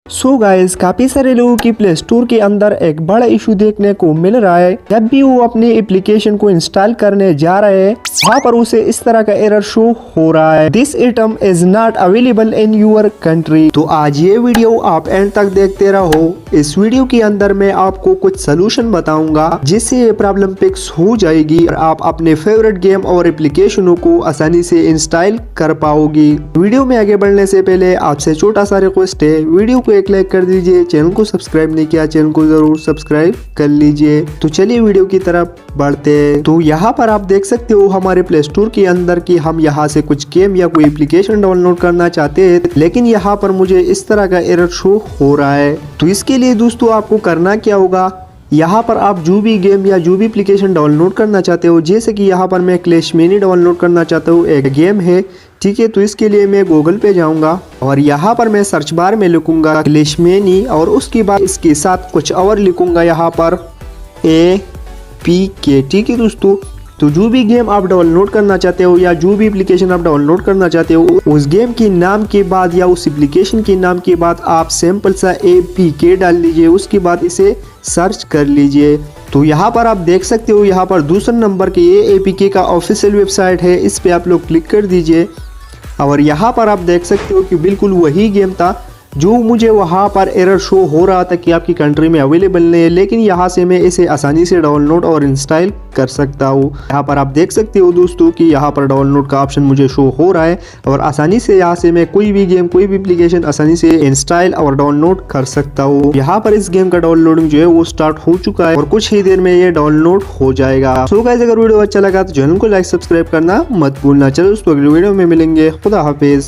So guys काफी सारे लोगों की प्ले स्टोर के अंदर एक बड़ा इशू देखने को मिल रहा है। जब भी वो अपनी एप्लीकेशन को इंस्टॉल करने जा रहे हैं वहाँ पर उसे इस तरह का एरर शो हो रहा है, this item is not available in your country. तो आज ये वीडियो आप एंड तक देखते रहो। इस वीडियो के अंदर मैं आपको कुछ सोल्यूशन बताऊंगा जिससे ये प्रॉब्लम फिक्स हो जाएगी और आप अपने फेवरेट गेम और एप्लीकेशनों को आसानी से इंस्टॉल कर पाओगी। वीडियो में आगे बढ़ने से पहले आपसे छोटा सा रिक्वेस्ट है, वीडियो को एक लाइक कर दीजिए, चैनल को सब्सक्राइब नहीं किया चैनल को जरूर सब्सक्राइब कर लीजिए। तो चलिए वीडियो की तरफ बढ़ते हैं। तो यहाँ पर आप देख सकते हो हमारे प्ले स्टोर के अंदर कि हम यहाँ से कुछ गेम या कोई एप्लीकेशन डाउनलोड करना चाहते हैं, लेकिन यहाँ पर मुझे इस तरह का एरर शो हो रहा है। तो इसके लिए दोस्तों आपको करना क्या होगा, यहाँ पर आप जो भी गेम या जो भी एप्लीकेशन डाउनलोड करना चाहते हो, जैसे कि यहाँ पर मैं क्लैश मिनी डाउनलोड करना चाहता हूँ, एक गेम है, ठीक है। तो इसके लिए मैं गूगल पे जाऊंगा और यहाँ पर मैं सर्च बार में लिखूंगा क्लैश मिनी और उसके बाद इसके साथ कुछ और लिखूंगा यहाँ पर APK, ठीक है दोस्तों। तो जो भी गेम आप डाउनलोड करना चाहते हो या जो भी एप्लीकेशन आप डाउनलोड करना चाहते हो, उस गेम के नाम के बाद या उस एप्लीकेशन के नाम के बाद आप सिंपल सा APK डाल लीजिए, उसके बाद इसे सर्च कर लीजिए। तो यहाँ पर आप देख सकते हो यहाँ पर दूसरे नंबर के ये APK का ऑफिशियल वेबसाइट है, इस पे आप लोग क्लिक कर दीजिए और यहाँ पर आप देख सकते हो कि बिल्कुल वही गेम था जो मुझे वहाँ पर एरर शो हो रहा था कि आपकी कंट्री में अवेलेबल नहीं है, लेकिन यहाँ से मैं इसे आसानी से डाउनलोड और इंस्टॉल कर सकता हूँ। यहाँ पर आप देख सकते हो दोस्तों कि यहाँ पर डाउनलोड का ऑप्शन मुझे शो हो रहा है और आसानी से यहाँ से मैं कोई भी गेम कोई भी एप्लीकेशन आसानी से इंस्टॉल और डाउनलोड कर सकता हूँ। यहाँ पर इस गेम का डाउनलोडिंग जो है वो स्टार्ट हो चुका है और कुछ ही देर में ये डाउनलोड हो जाएगा। सो गाइस अगर वीडियो अच्छा लगा तो चैनल को लाइक सब्सक्राइब करना मत भूलना। चलो दोस्तों अगली वीडियो में मिलेंगे, खुदा हाफिज।